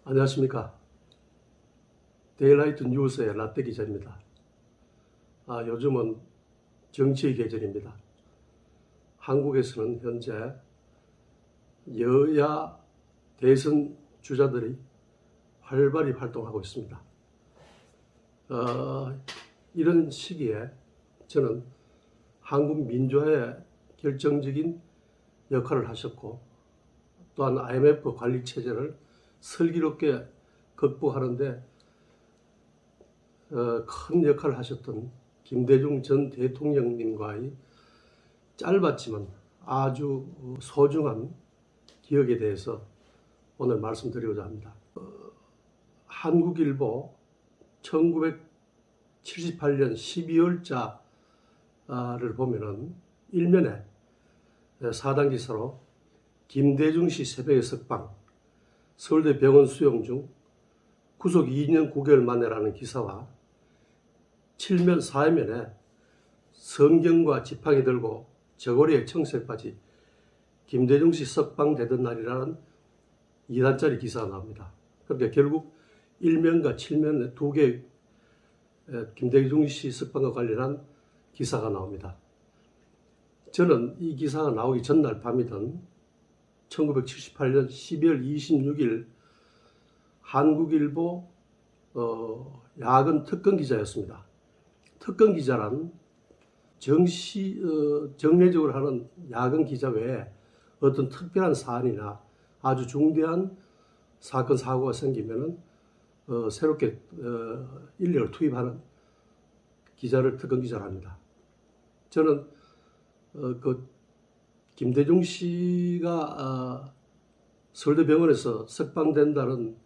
안녕하십니까. 데일라이트 뉴스의 라떼 기자입니다. 요즘은 정치의 계절입니다. 한국에서는 현재 여야 대선 주자들이 활발히 활동하고 있습니다. 이런 시기에 저는 한국 민주화에 결정적인 역할을 하셨고, 또한 IMF 관리 체제를 슬기롭게 극복하는데 큰 역할을 하셨던 김대중 전 대통령님과의 짧았지만 아주 소중한 기억에 대해서 오늘 말씀드리고자 합니다. 한국일보 1978년 12월자를 보면은 일면에 사단 기사로 김대중 씨 새벽의 석방, 서울대 병원 수용 중 구속 2년 9개월 만에라는 기사와 7면 4면에 성경과 지팡이 들고 저고리에 청설까지 김대중 씨 석방되던 날이라는 2단짜리 기사가 나옵니다. 그러니까 결국 1면과 7면 두 개 김대중 씨 석방과 관련한 기사가 나옵니다. 저는 이 기사가 나오기 전날 밤이던 1978년 12월 26일 한국일보 야근 특근 기자였습니다. 특근 기자란 정례적으로 하는 야근 기자 외에 어떤 특별한 사안이나 아주 중대한 사건 사고가 생기면은 새롭게 인력을 투입하는 기자를 특근 기자를 합니다. 저는 김대중 씨가 서울대병원에서 석방된다는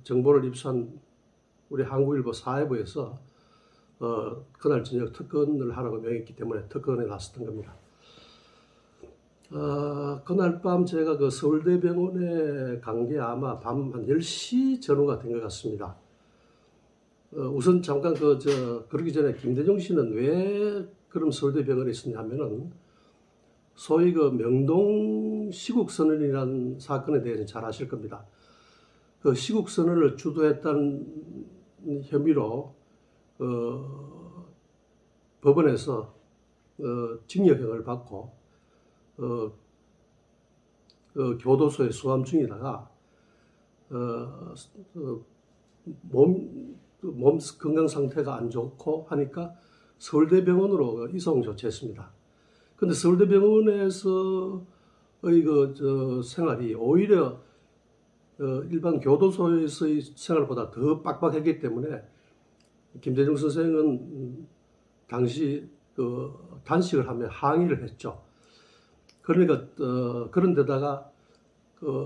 정보를 입수한 우리 한국일보 사회부에서 그날 저녁 특근을 하라고 명했기 때문에 특근에 나섰던 겁니다. 그날 밤 제가 그 서울대병원에 간 게 아마 밤 한 10시 전후가 된 것 같습니다. 우선 잠깐 그러기 전에 김대중 씨는 왜 그럼 서울대병원에 있었냐면은 소위 그 명동 시국선언이라는 사건에 대해서 잘 아실 겁니다. 그 시국선언을 주도했다는 혐의로 법원에서 징역형을 받고 교도소에 수감 중이다가 몸 건강 상태가 안 좋고 하니까 서울대병원으로 이송 조치했습니다. 근데 서울대병원에서의 생활이 오히려 일반 교도소에서의 생활보다 더 빡빡했기 때문에 김대중 선생은 당시 단식을 하며 항의를 했죠. 그러니까 그런데다가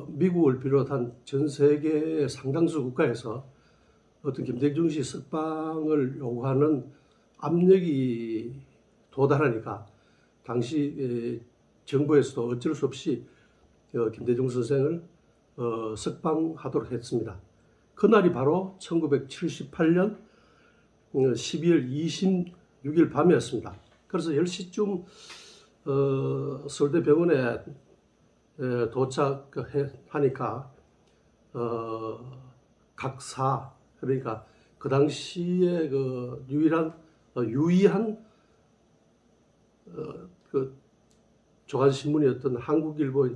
미국을 비롯한 전 세계의 상당수 국가에서 어떤 김대중 씨 석방을 요구하는 압력이 도달하니까 당시 정부에서도 어쩔 수 없이 김대중 선생을 석방하도록 했습니다. 그날이 바로 1978년 12월 26일 밤이었습니다. 그래서 10시쯤 서울대병원에 도착하니까 각사, 그러니까 그 당시에 그 유의한 그 조간신문이었던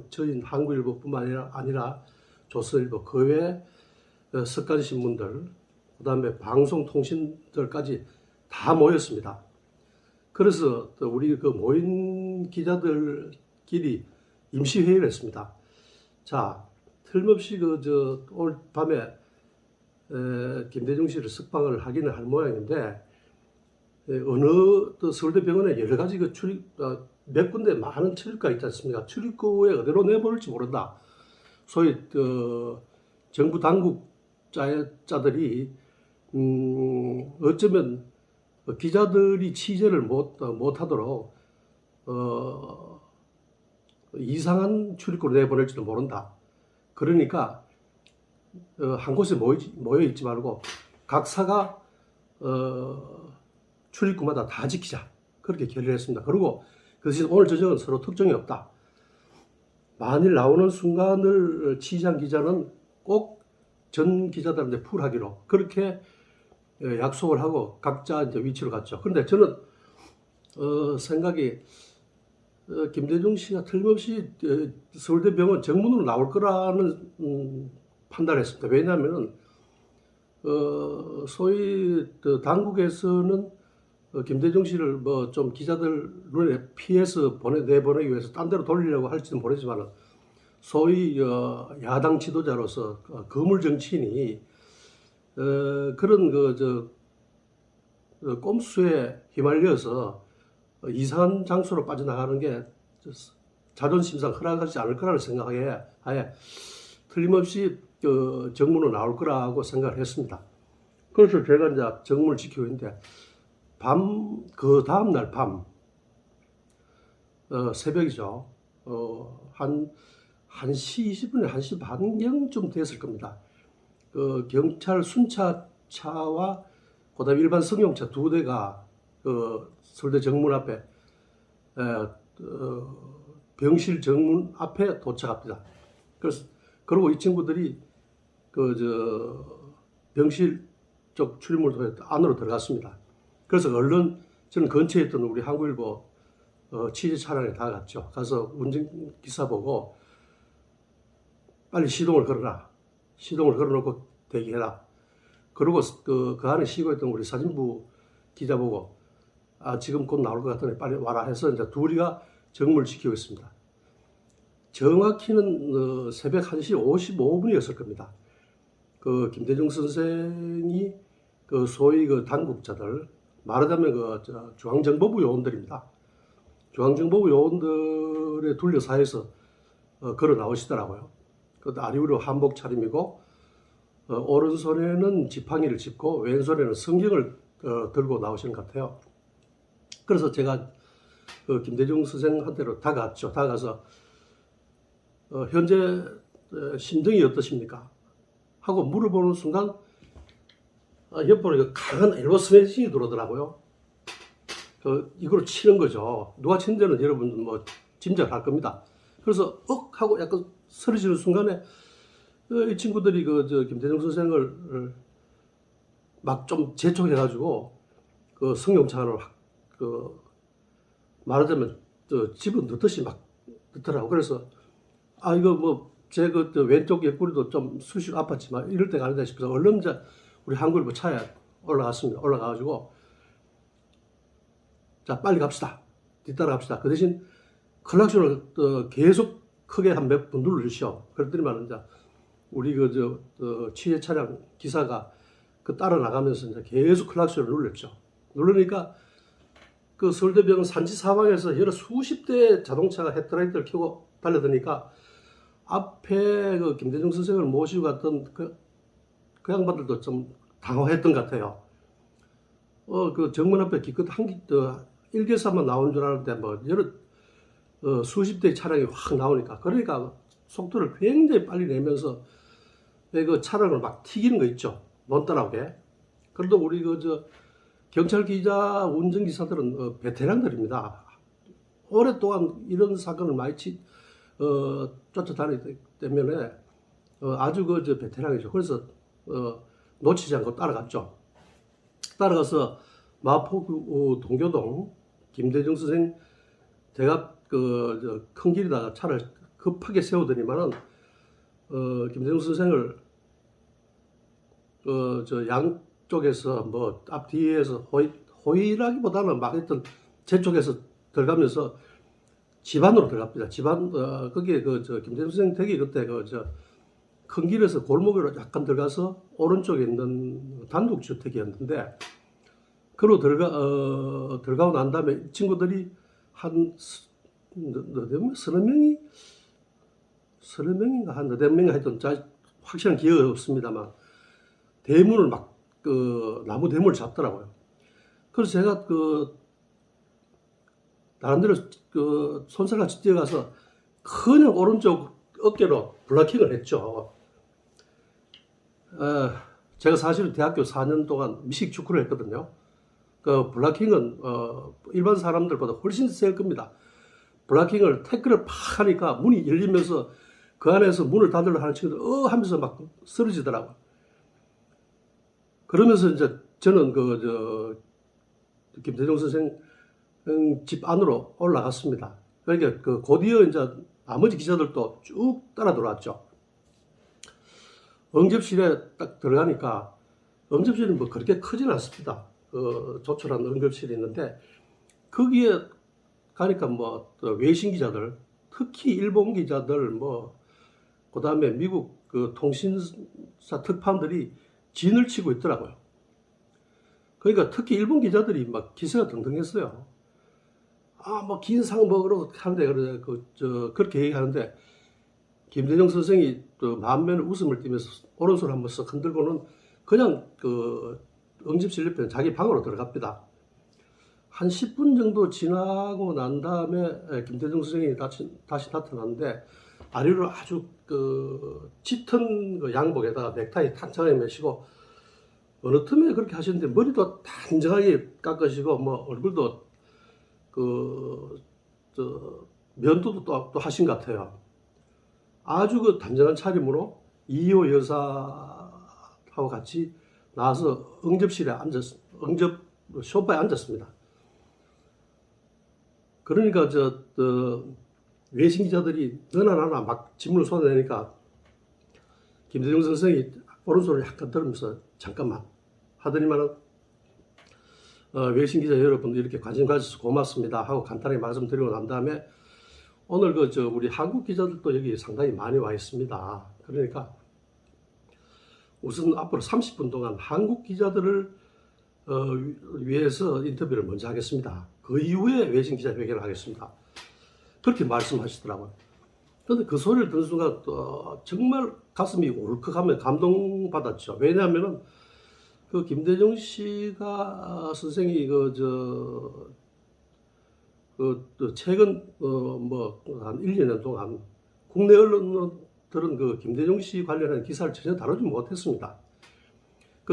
저희 한국일보뿐만 아니라 조선일보, 그 외 석간신문들, 그 다음에 방송통신들까지 다 모였습니다. 그래서 우리 그 모인 기자들끼리 임시회의를 했습니다. 자, 틀림없이 오늘 밤에 김대중 씨를 석방을 하기는 할 모양인데, 어느 서울대병원에 여러 가지 몇 군데 많은 출입구가 있지 않습니까? 출입구에 어디로 내보낼지 모른다. 소위 정부 당국자들이 어쩌면 기자들이 취재를 못하도록 이상한 출입구로 내보낼지도 모른다. 그러니까 한 곳에 모여 있지 말고 각사가 출입구마다 다 지키자. 그렇게 결의를 했습니다. 그리고 그것이 오늘 저녁은 서로 특종이 없다. 만일 나오는 순간을 취재한 기자는 꼭 전 기자들한테 풀하기로 그렇게 약속을 하고 각자 이제 위치로 갔죠. 그런데 저는 생각이 김대중 씨가 틀림없이 서울대병원 정문으로 나올 거라는 판단을 했습니다. 왜냐하면 소위 당국에서는 김대중 씨를 뭐 좀 기자들 눈에 피해서 내보내기 위해서 딴 데로 돌리려고 할지는 모르지만 소위 야당 지도자로서 거물 정치인이 그런 꼼수에 휘말려서 이상한 장소로 빠져나가는 게 자존심상 허락하지 않을 거라는 생각에 아예 틀림없이 정문으로 나올 거라고 생각을 했습니다. 그래서 제가 이제 정문을 지키고 있는데 그 다음날 밤 새벽이죠. 한 1시 20분에 1시 반경쯤 됐을 겁니다. 경찰 순찰차와 그다음에 일반 승용차 2대가 서울대 정문 앞에 병실 정문 앞에 도착합니다. 그리고 이 친구들이 병실 쪽 출입문을 통해 안으로 들어갔습니다. 그래서 얼른 저는 근처에 있던 우리 한국일보 취재 차량에 다 갔죠. 가서 운전기사 보고 빨리 시동을 걸어라. 시동을 걸어놓고 대기해라. 그리고 그 안에 쉬고 있던 우리 사진부 기자 보고 지금 곧 나올 것 같으니 빨리 와라 해서 이제 둘이가 정문을 지키고 있습니다. 정확히는 새벽 1시 55분이었을 겁니다. 김대중 선생이 소위 당국자들, 말하자면 중앙정보부 요원들입니다. 중앙정보부 요원들의 둘러싸여서 걸어 나오시더라고요. 아리우로 한복 차림이고, 오른손에는 지팡이를 짚고, 왼손에는 성경을 들고 나오시는 것 같아요. 그래서 제가 김대중 선생한테로 다가갔죠. 다가가서, 현재 심정이 어떠십니까? 하고 물어보는 순간, 옆으로 강한 엘보 스매싱이 들어오더라고요. 이걸로 치는 거죠. 누가 치는지는 여러분 뭐 짐작할 겁니다. 그래서 하고 약간 소리 지르는 순간에 이 친구들이 김대중 선생을 막 좀 재촉해가지고 승용차 안으로 말하자면 집어넣듯이 막 넣더라고. 그래서 이거 뭐 제 왼쪽 옆구리도 좀 쑤시고 아팠지만 이럴 때가 아니다 싶어서 얼른 이제 우리 한국일보 차에 올라갔습니다. 올라가가지고 자 빨리 갑시다. 뒤따라 갑시다. 그 대신 클락션을 계속 크게 한 몇 번 눌러주시오. 그랬더니만 이제 우리 취재 차량 기사가 따라 나가면서 이제 계속 클락션을 눌렀죠. 누르니까 서울대병원 산지 사방에서 여러 수십 대의 자동차가 헤드라이트를 켜고 달려드니까 앞에 김대중 선생을 모시고 갔던 그 양반들도 좀 당황했던 것 같아요. 정문 앞에 기껏 일개사만 나온 줄 알았는데 뭐 여러 수십 대의 차량이 확 나오니까 그러니까 속도를 굉장히 빨리 내면서 차량을 막 튀기는 거 있죠. 못 따라오게. 그래도 우리 경찰 기자, 운전 기사들은 베테랑들입니다. 오랫동안 이런 사건을 많이 쫓아다니기 때문에 아주 베테랑이죠. 그래서 놓치지 않고 따라갔죠. 따라가서 마포구 동교동 김대중 선생 제가 큰 길에다가 차를 급하게 세우더니만은 김대중 선생을 양쪽에서 뭐 앞뒤에서 호위라기보다는 막 했던 제 쪽에서 들어가면서 집 안으로 들어갑니다. 집 안, 거기에 김대중 선생 댁이 그때 큰 길에서 골목으로 약간 들어가서 오른쪽에 있는 단독주택이었는데, 그로 들어가고 난 다음에 친구들이 한 서너 명인가 한 너댓 명이 하여튼 확실한 기억이 없습니다만 대문을 막 나무 대문을 잡더라고요. 그래서 제가 나름대로 손살같이 뛰어가서 그냥 오른쪽 어깨로 블락킹을 했죠. 제가 사실 대학교 4년 동안 미식 축구를 했거든요. 블락킹은 일반 사람들보다 훨씬 셀 겁니다. 블락킹을 태클을 팍 하니까 문이 열리면서 그 안에서 문을 닫으려 하는 친구들 하면서 막 쓰러지더라고요. 그러면서 이제 저는 김대중 선생 집 안으로 올라갔습니다. 그러니까 곧이어 이제 나머지 기자들도 쭉 따라 들어왔죠. 응접실에 딱 들어가니까 응접실은 뭐 그렇게 크진 않습니다. 조촐한 응접실이 있는데 거기에 가니까 뭐 외신 기자들, 특히 일본 기자들, 그다음에 미국 통신사 특파원들이 진을 치고 있더라고요. 그러니까 특히 일본 기자들이 막 기세가 등등했어요. 긴 상 먹으러 하는데 그렇게 얘기하는데 김대중 선생이 또 만면에 웃음을 띠면서 오른손을 한번 쓱 흔들고는 그냥 응집실 옆에 자기 방으로 들어갑니다. 한 10분 정도 지나고 난 다음에 김대중 선생이 다시 나타났는데 아래로 아주 짙은 양복에다가 넥타이 탄창에 매시고 어느 틈에 그렇게 하시는데 머리도 단정하게 깎으시고 얼굴도 면도도 또 하신 것 같아요. 아주 단정한 차림으로 이호 여사하고 같이 나와서 응접 소파에 앉았습니다. 그러니까 외신 기자들이 너나 나나 막 질문을 쏟아내니까 김대중 선생이 오른손을 약간 들으면서 잠깐만 하더니만은 외신 기자 여러분 이렇게 관심 가져서 고맙습니다 하고 간단하게 말씀드리고 난 다음에 오늘 우리 한국 기자들도 여기 상당히 많이 와 있습니다. 그러니까 우선 앞으로 30분 동안 한국 기자들을 위해서 인터뷰를 먼저 하겠습니다. 그 이후에 외신 기자회견을 하겠습니다. 그렇게 말씀하시더라고요. 그런데 그 소리를 듣는 순간 정말 가슴이 울컥하며 감동받았죠. 왜냐하면은 김대중 씨가 선생이 최근 한 1, 2년 동안 국내 언론들은 김대중 씨 관련한 기사를 전혀 다루지 못했습니다.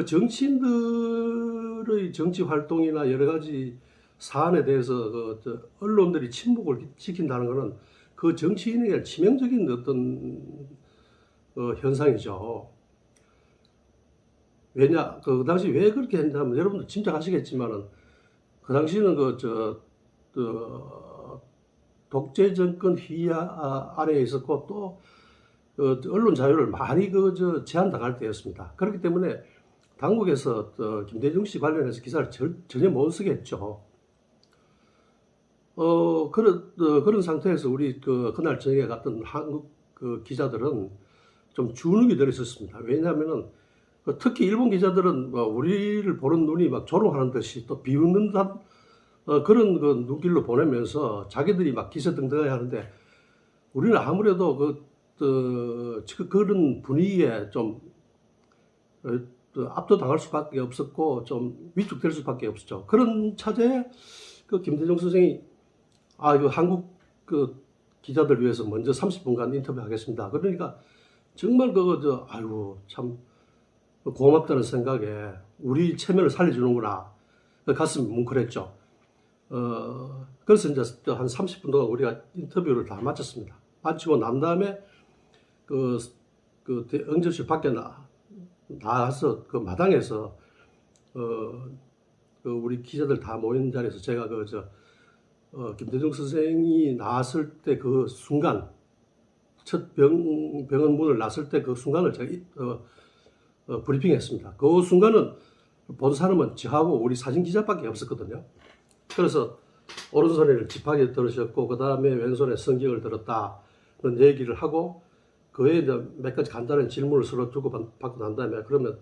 정치인들의 정치 활동이나 여러 가지 사안에 대해서 언론들이 침묵을 지킨다는 것은 그 정치인에게 치명적인 어떤 현상이죠. 왜냐, 그 당시 왜 그렇게 했냐면 여러분들 짐작하시겠지만은 그 당시는 독재 정권 휘하 아래에 있었고 또 언론 자유를 많이 제한당할 때였습니다. 그렇기 때문에 당국에서 김대중 씨 관련해서 기사를 전혀 못 쓰게 했죠. 그런 상태에서 우리 그날 저녁에 갔던 한국 기자들은 좀 주눅이 들어 있었습니다. 왜냐하면은 특히 일본 기자들은 우리를 보는 눈이 막 조롱하는 듯이 또 비웃는 듯한 그런 눈길로 보내면서 자기들이 막 기세등등하게 하는데 우리는 아무래도 그런 분위기에 좀 압도당할 수밖에 없었고 좀 위축될 수밖에 없었죠. 그런 차제에 김대중 선생이 이거 한국 기자들 위해서 먼저 30분간 인터뷰하겠습니다. 그러니까 정말 아이고 참 고맙다는 생각에 우리 체면을 살려주는구나. 가슴이 뭉클했죠. 그래서 이제 한 30분 동안 우리가 인터뷰를 다 마쳤습니다. 마치고 난 다음에 응접실 밖에 나가서 마당에서 우리 기자들 다 모인 자리에서 제가 김대중 선생이 나왔을 때 그 순간 첫 병원 문을 났을 때 그 순간을 제가 브리핑했습니다. 그 순간은 본 사람은 저하고 우리 사진 기자밖에 없었거든요. 그래서 오른손에 지팡이를 들으셨고 그 다음에 왼손에 성경을 들었다는 얘기를 하고 그에 몇 가지 간단한 질문을 서로 주고받고 난 다음에 그러면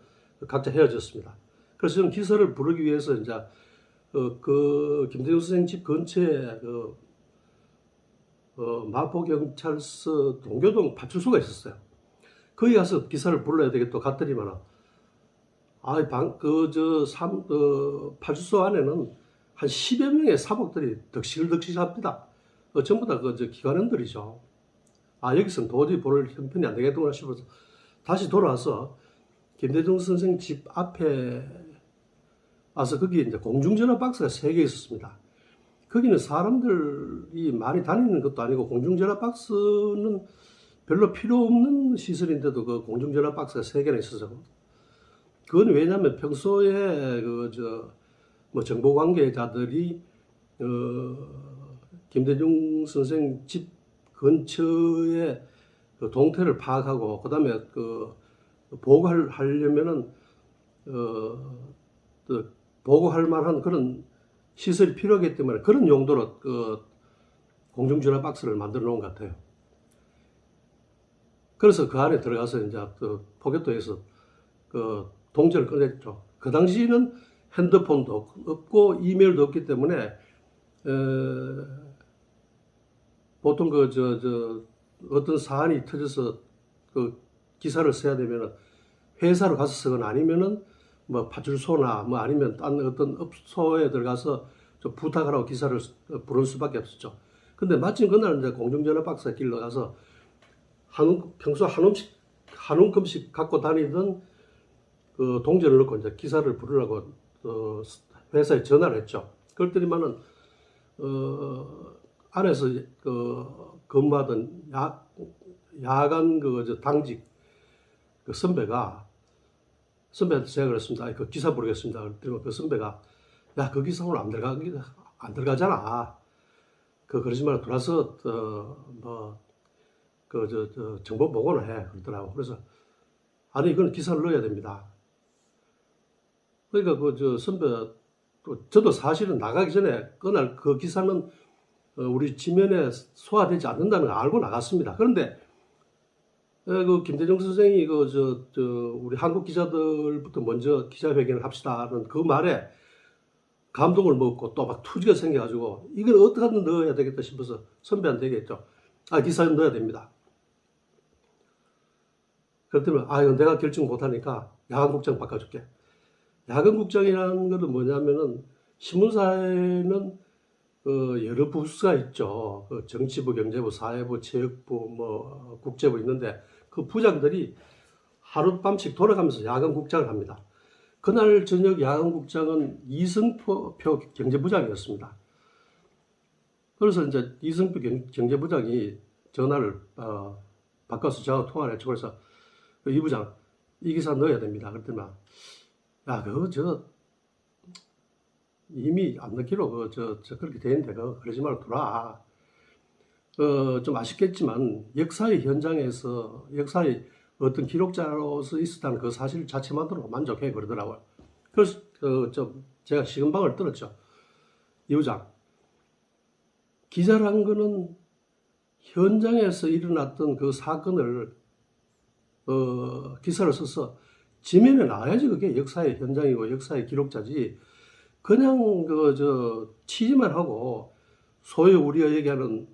각자 헤어졌습니다. 그래서 저는 기사를 부르기 위해서 이제 김대중 선생 집 근처에 마포경찰서 동교동 파출소가 있었어요. 거기 가서 기사를 불러야 되겠다 갔더니만 파출소 안에는 한 10여 명의 사복들이 덕실덕실합니다. 전부 다 기관원들이죠. 여기서는 도저히 볼 형편이 안 되겠구나 싶어서 다시 돌아와서 김대중 선생 집 앞에 와서 거기 이제 공중전화 박스가 3개 있었습니다. 거기는 사람들이 많이 다니는 것도 아니고 공중전화 박스는 별로 필요 없는 시설인데도 그 공중전화 박스가 3개나 있어서 그건 왜냐하면 평소에 뭐 정보 관계자들이 김대중 선생 집 근처에 그 동태를 파악하고 그다음에 그 보고하려면은 보고할 만한 그런 시설이 필요하기 때문에 그런 용도로 그 공중전화 박스를 만들어 놓은 것 같아요. 그래서 그 안에 들어가서 이제 그 포켓도에서 그 동전을 꺼냈죠. 그 당시에는 핸드폰도 없고 이메일도 없기 때문에 보통 어떤 사안이 터져서 그 기사를 써야 되면은 회사로 가서 쓰거나 아니면은 뭐 파출소나 뭐 아니면 딴 어떤 업소에 들어가서 좀 부탁하라고 기사를 부를 수밖에 없었죠. 근데 마침 그날 이제 공중전화 박스가 길러 가서 평소 한 움큼씩 갖고 다니던 그 동전을 넣고 이제 기사를 부르라고 회사에 전화를 했죠. 그랬더니만은 안에서 근무하던 야간 당직 그 선배한테 제가 그랬습니다. 그 기사 부르겠습니다. 그랬더니 그 선배가 야, 그 기사 오늘 안 들어가잖아. 그러지 말고 돌아서 정보 보고는 해 그러더라고. 그래서 아니 이건 기사를 넣어야 됩니다. 그러니까 선배 저도 사실은 나가기 전에 그날 그 기사는 우리 지면에 소화되지 않는다는 걸 알고 나갔습니다. 그런데 그 김대중 선생이 우리 한국 기자들부터 먼저 기자회견을 합시다는 그 말에 감동을 먹고 또 막 투지가 생겨가지고 이걸 어떻게든 넣어야 되겠다 싶어서 선배한테 얘기했죠. 기사에 넣어야 됩니다. 그랬더니 이건 내가 결정 못하니까 야간국장 바꿔줄게. 야간국장이라는 것은 뭐냐면은 신문사에는 여러 부서가 있죠. 정치부, 경제부, 사회부, 체육부, 뭐 국제부 있는데 그 부장들이 하룻밤씩 돌아가면서 야간국장을 합니다. 그날 저녁 야간국장은 이승표 경제부장이었습니다. 그래서 이제 이승표 경제부장이 전화를 바꿔서 저하고 통화를 했죠. 그래서 이 부장 이 기사 넣어야 됩니다. 그랬더니 야, 이미 안 넣기로 그렇게 되는데 그러지 말고 돌아. 좀 아쉽겠지만 역사의 현장에서 역사의 어떤 기록자로서 있었다는 그 사실 자체만으로 만족해 그러더라고요. 그래서 제가 식은방을 들었죠. 이 부장, 기자란 거는 현장에서 일어났던 그 사건을 기사를 써서 지면에 나와야지 그게 역사의 현장이고 역사의 기록자지. 그냥 취재만 하고 소위 우리가 얘기하는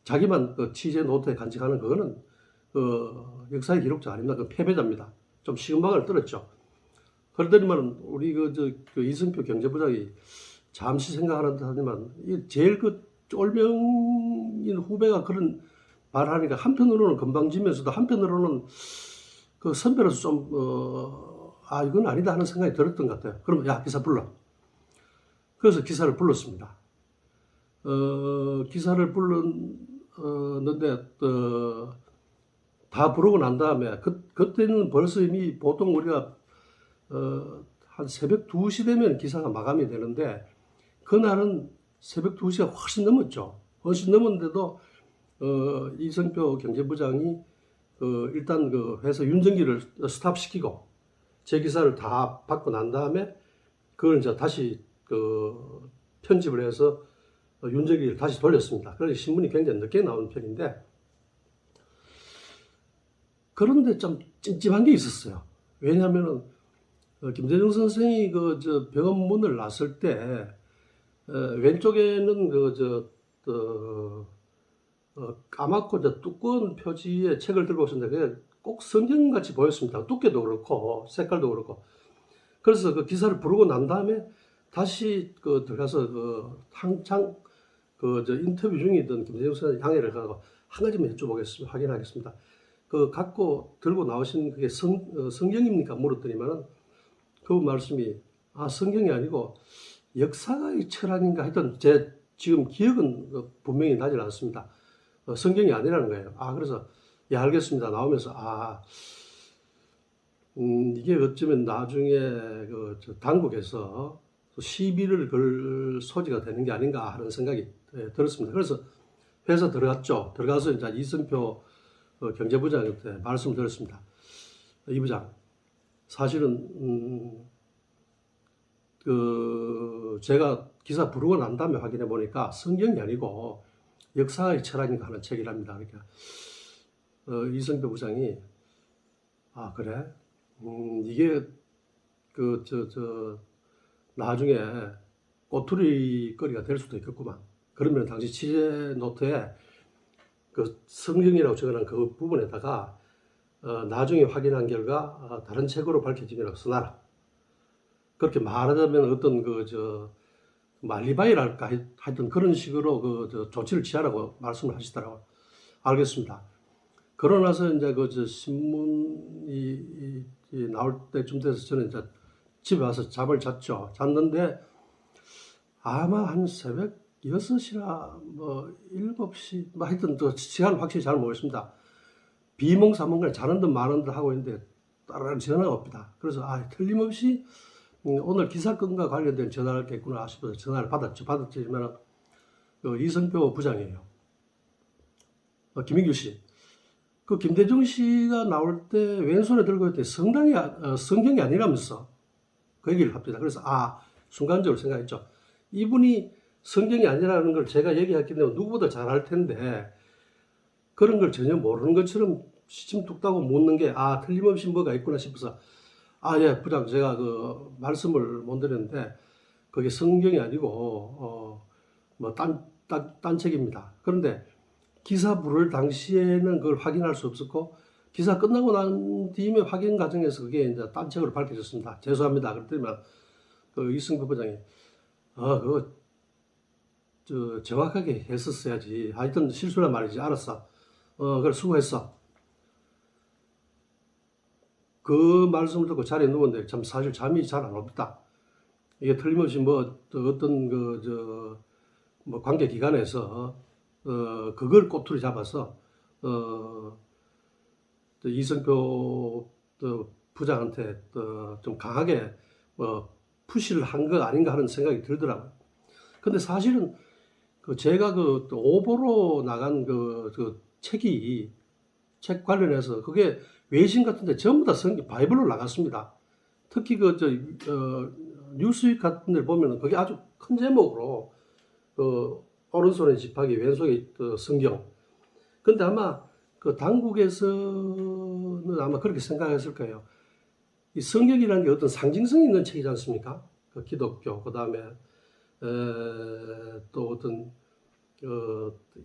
자기만 취재 노트에 간직하는 그거는 역사의 기록자 아닙니다. 그 패배자입니다. 좀 식은방을 떨었죠. 그러더니만 우리 이승표 경제부장이 잠시 생각하는 듯 하지만 제일 쫄병인 후배가 그런 말하니까 한편으로는 건방지면서도 한편으로는 그 선배로서 좀 이건 아니다 하는 생각이 들었던 것 같아요. 그러면 야, 기사 불러. 그래서 기사를 불렀습니다. 기사를 불렀는데 다 부르고 난 다음에 그때는 벌써 이미 보통 우리가 한 새벽 2시 되면 기사가 마감이 되는데 그날은 새벽 2시가 훨씬 넘었죠. 훨씬 넘었는데도 이승표 경제부장이 일단 회사 윤정기를 스탑시키고 제 기사를 다 받고 난 다음에 그걸 이제 다시 편집을 해서 윤정기를 다시 돌렸습니다. 그래서 신문이 굉장히 늦게 나온 편인데 그런데 좀 찜찜한 게 있었어요. 왜냐하면은 김대중 선생이 병원 문을 났을 때 왼쪽에는 까맣고 두꺼운 표지의 책을 들고 오셨는데 그게 꼭 성경같이 보였습니다. 두께도 그렇고 색깔도 그렇고. 그래서 그 기사를 부르고 난 다음에 다시 들어가서 한창 인터뷰 중이던 김대중 선생님 향해를 가고 한 가지만 여쭤보겠습니다. 확인하겠습니다. 들고 나오신 그게 성경입니까? 물었더니만은 그 말씀이 성경이 아니고 역사의 철학인가 하여튼 제 지금 기억은 분명히 나질 않습니다. 성경이 아니라는 거예요. 그래서 예, 알겠습니다. 나오면서 이게 어쩌면 나중에 당국에서 시비를 걸 소지가 되는 게 아닌가 하는 생각이 들었습니다. 그래서 회사 들어갔죠. 들어가서 이제 이승표 경제부장한테 말씀을 드렸습니다. 이 부장, 사실은 제가 기사 부르고 난 다음에 확인해 보니까 성경이 아니고 역사의 철학인가 하는 책이랍니다. 그러니까 이승표 부장이 그래? 이게 나중에 꼬투리 거리가 될 수도 있겠구만. 그러면 당시 취재 노트에 그 성경이라고 적어놓은 그 부분에다가 나중에 확인한 결과 다른 책으로 밝혀지면 써놔라. 그렇게 말하자면 어떤 알리바이랄까 하여튼 그런 식으로 조치를 취하라고 말씀을 하시더라고요. 알겠습니다. 그러고 나서 이제 신문이 나올 때쯤 돼서 저는 이제 집에 와서 잠을 잤죠. 잤는데 아마 한 새벽 6시나 7시 하여튼 시간 확실히 잘 모르겠습니다. 비몽사몽간 자는 듯 마는 듯 하고 있는데 따라랑 전화가 옵니다. 그래서 틀림없이 오늘 기사건과 관련된 전화를 했겠구나 싶어서 전화를 받았지만 이승표 부장이에요. 김인규 씨. 김대중 씨가 나올 때 왼손에 들고 있던 성경이 아니라면서 그 얘기를 합니다. 그래서 순간적으로 생각했죠. 이분이 성경이 아니라는 걸 제가 얘기했기 때문에 누구보다 잘 알 텐데 그런 걸 전혀 모르는 것처럼 시침뚝따고 묻는 게 틀림없이 뭐가 있구나 싶어서 예, 부장 제가 말씀을 못 드렸는데 그게 성경이 아니고 딴 책입니다. 그런데 기사 부를 당시에는 그걸 확인할 수 없었고 기사 끝나고 난 뒤에 확인 과정에서 그게 이제 딴 책으로 밝혀졌습니다. 죄송합니다. 그랬더니 이승표 부장이 그거 정확하게 했었어야지. 하여튼 실수란 말이지. 알았어. 그래 수고했어. 그 말씀을 듣고 자리에 누웠는데 참 사실 잠이 잘 안 옵니다. 이게 틀림없이 어떤 관계 기관에서 그걸 꼬투리 잡아서 이승표 부장한테 좀 강하게 푸시를 한 거 아닌가 하는 생각이 들더라고요. 근데 사실은 제가 오보로 나간 책 관련해서 그게 외신 같은데 전부 다 바이블로 나갔습니다. 특히 뉴스윅 같은 데 보면은 그게 아주 큰 제목으로 오른손에 지팡이, 왼손에 성경. 근데 아마 당국에서는 아마 그렇게 생각했을 거예요. 이 성경이라는 게 어떤 상징성이 있는 책이지 않습니까? 기독교, 그 다음에 또 어떤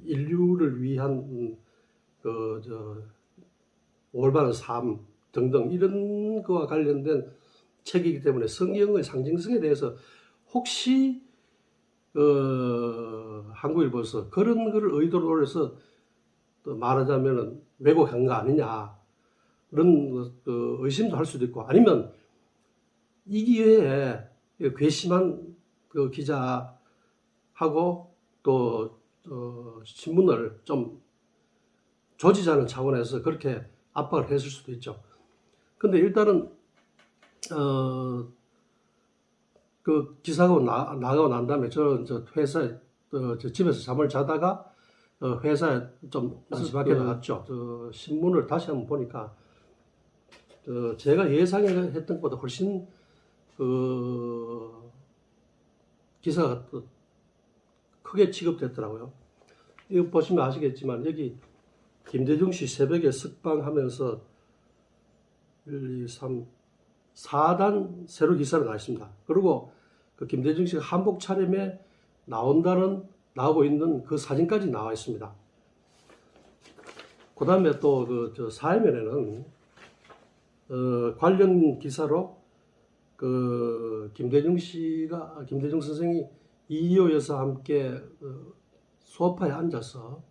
인류를 위한 올바른 삶 등등 이런 거와 관련된 책이기 때문에 성경의 상징성에 대해서 혹시 한국일보에서 그런 거를 의도로 올려서 말하자면은 왜곡한 거 아니냐 그런 의심도 할 수도 있고 아니면 이 기회에 괘씸한 기자하고 또 신문을 좀 조지자는 차원에서 그렇게 압박을 했을 수도 있죠. 근데 일단은 기사가 나가고 난 다음에 저 회사에 집에서 잠을 자다가 회사에 좀 집 밖에 나갔죠. 신문을 다시 한번 보니까 제가 예상했던 것보다 훨씬 기사가 크게 취급됐더라고요. 이거 보시면 아시겠지만 여기 김대중 씨 새벽에 석방하면서 1, 2, 3, 4단 세로 기사가 나 있습니다. 그리고 김대중 씨가 한복 차림에 나오고 있는 그 사진까지 나와 있습니다. 그 다음에 또 사회면에는 관련 기사로 김대중 선생이 이희호 여사와 함께 소파에 앉아서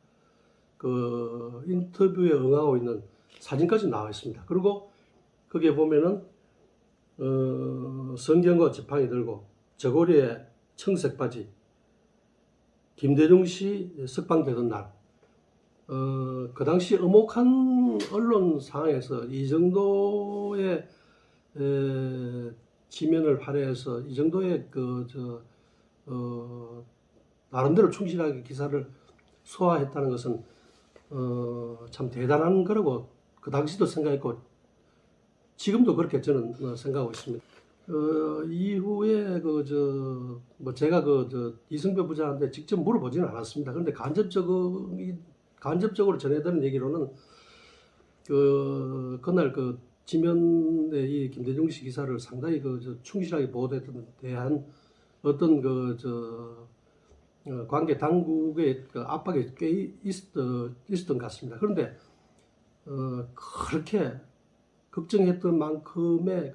인터뷰에 응하고 있는 사진까지 나와 있습니다. 그리고 거기에 보면은 성경과 지팡이 들고 저고리에 청색 바지, 김대중 씨 석방되던 날, 그 당시 엄혹한 언론 상황에서 이 정도의 지면을 활용해서 이 정도의 나름대로 충실하게 기사를 소화했다는 것은 참 대단한 거라고 그 당시도 생각했고 지금도 그렇게 저는 생각하고 있습니다. 이후에 제가 이승표 부장한테 직접 물어보지는 않았습니다. 그런데 간접적으로 전해드는 얘기로는 그날 지면에 이 김대중 씨 기사를 상당히 충실하게 보도했던 대한 어떤 관계 당국의 압박이 꽤 있었던 것 같습니다. 그런데 그렇게 걱정했던 만큼의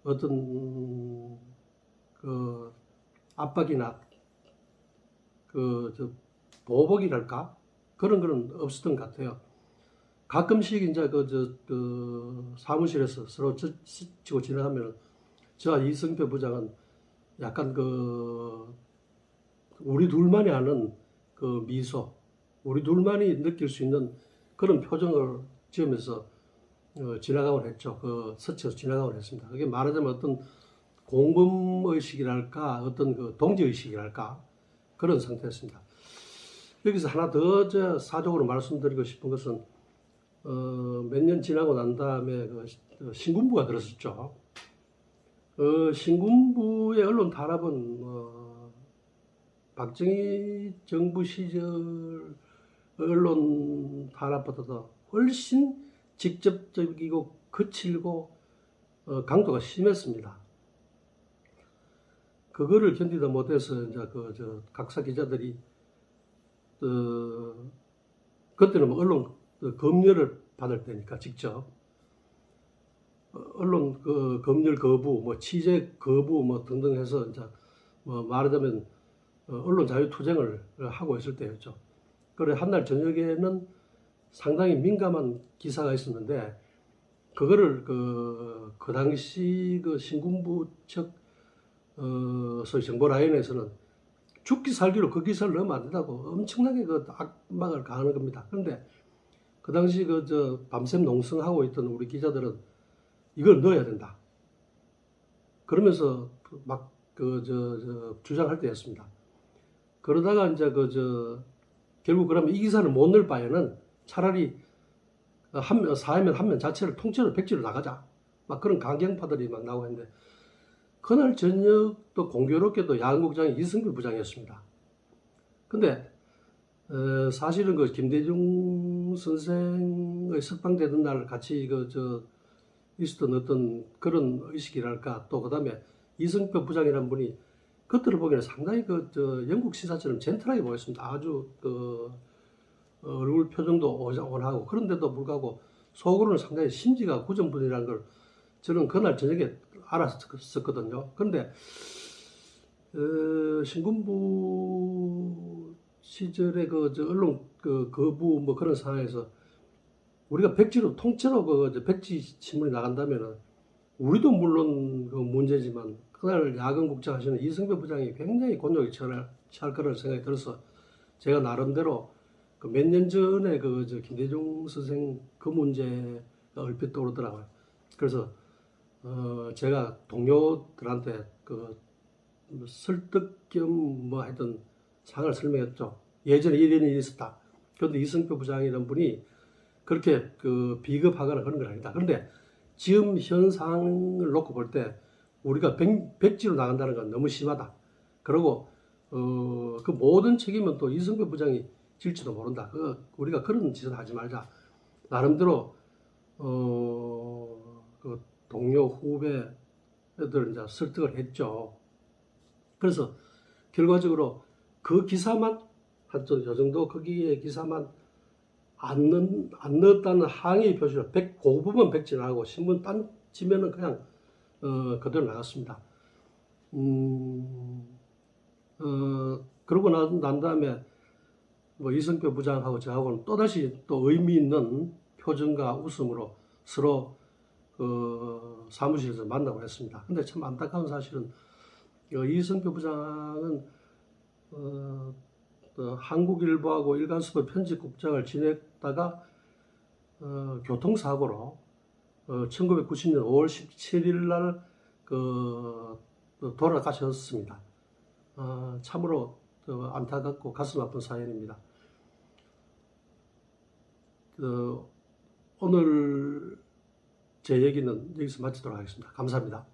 어떤 압박이나 보복이랄까 그런 거는 없었던 것 같아요. 가끔씩 이제 사무실에서 서로 스치고 지나가면 저와 이승표 부장은 약간 우리 둘만이 아는 미소, 우리 둘만이 느낄 수 있는 그런 표정을 지으면서 지나가곤 했죠. 스쳐서 지나가곤 했습니다. 그게 말하자면 어떤 공범의식이랄까, 어떤 동지의식이랄까, 그런 상태였습니다. 여기서 하나 더 사적으로 말씀드리고 싶은 것은, 몇 년 지나고 난 다음에 신군부가 들었었죠. 신군부의 언론 탄압은, 박정희 정부 시절 언론 탄압보다도 훨씬 직접적이고 거칠고 강도가 심했습니다. 그거를 견디다 못해서 이제 각사 기자들이 그때는 언론 검열을 받을 때니까 직접 언론 검열 거부, 취재 거부 등등 해서 이제 말하자면 언론 자유 투쟁을 하고 있을 때였죠. 그래 한날 저녁에는 상당히 민감한 기사가 있었는데 그거를 그 당시 신군부 측 소위 정보 라인에서는 죽기 살기로 그 기사를 넣으면 안 된다고 엄청나게 압박을 가하는 겁니다. 그런데 그 당시 밤샘 농성하고 있던 우리 기자들은 이걸 넣어야 된다. 그러면서 막 주장할 때였습니다. 그러다가 이제 결국 그러면 이 기사를 못 넣을 바에는 차라리 사회면 한 면 자체를 통째로 백지로 나가자. 막 그런 강경파들이 막 나오고 했는데 그날 저녁도 공교롭게도 야간국장이 이승표 부장이었습니다. 근데 사실은 김대중 선생의 석방되던 날 같이 있었던 어떤 그런 의식이랄까 또 그다음에 이승표 부장이라는 분이 겉으로 보기에는 상당히 영국 신사처럼 젠틀하게 보였습니다. 아주 얼굴 표정도 온하고 그런데도 불구하고 속으로는 상당히 심지가 굳은 분이라는 걸 저는 그날 저녁에 알았었거든요. 그런데 신군부 시절에 언론 거부 그런 상황에서 우리가 백지로 통째로 백지 신문이 나간다면은 우리도 물론 문제지만 그날 야간국장 하시는 이승표 부장이 굉장히 곤욕이 처할 거라는 생각이 들어서 제가 나름대로 몇 년 전에 김대중 선생 그 문제가 얼핏 떠오르더라고요. 그래서 제가 동료들한테 설득 겸 하여튼 상을 설명했죠. 예전에 이런 일이 있었다. 그런데 이승표 부장이라는 분이 그렇게 비겁하거나 그런 건 아니다. 그런데 지금 현 상황을 놓고 볼 때 우리가 백지로 나간다는 건 너무 심하다. 그리고 그 모든 책임은 또 이승표 부장이 질지도 모른다. 우리가 그런 짓을 하지 말자. 나름대로 동료 후배들 이제 설득을 했죠. 그래서 결과적으로 그 기사만 요 정도 거기에 기사만 안 넣었다는 항의 표시로 그 부분 백지나가고 신문 딴 지면은 그냥 그대로 나갔습니다. 그러고 난 다음에 이승표 부장하고 저하고는 또다시 또 의미 있는 표정과 웃음으로 서로 그 사무실에서 만나고 했습니다. 근데 참 안타까운 사실은 이성표 부장은 한국일보하고 일간수보 편집국장을 지냈다가 교통사고로 1990년 5월 17일 날 돌아가셨습니다. 참으로 안타깝고 가슴 아픈 사연입니다. 오늘 제 얘기는 여기서 마치도록 하겠습니다. 감사합니다.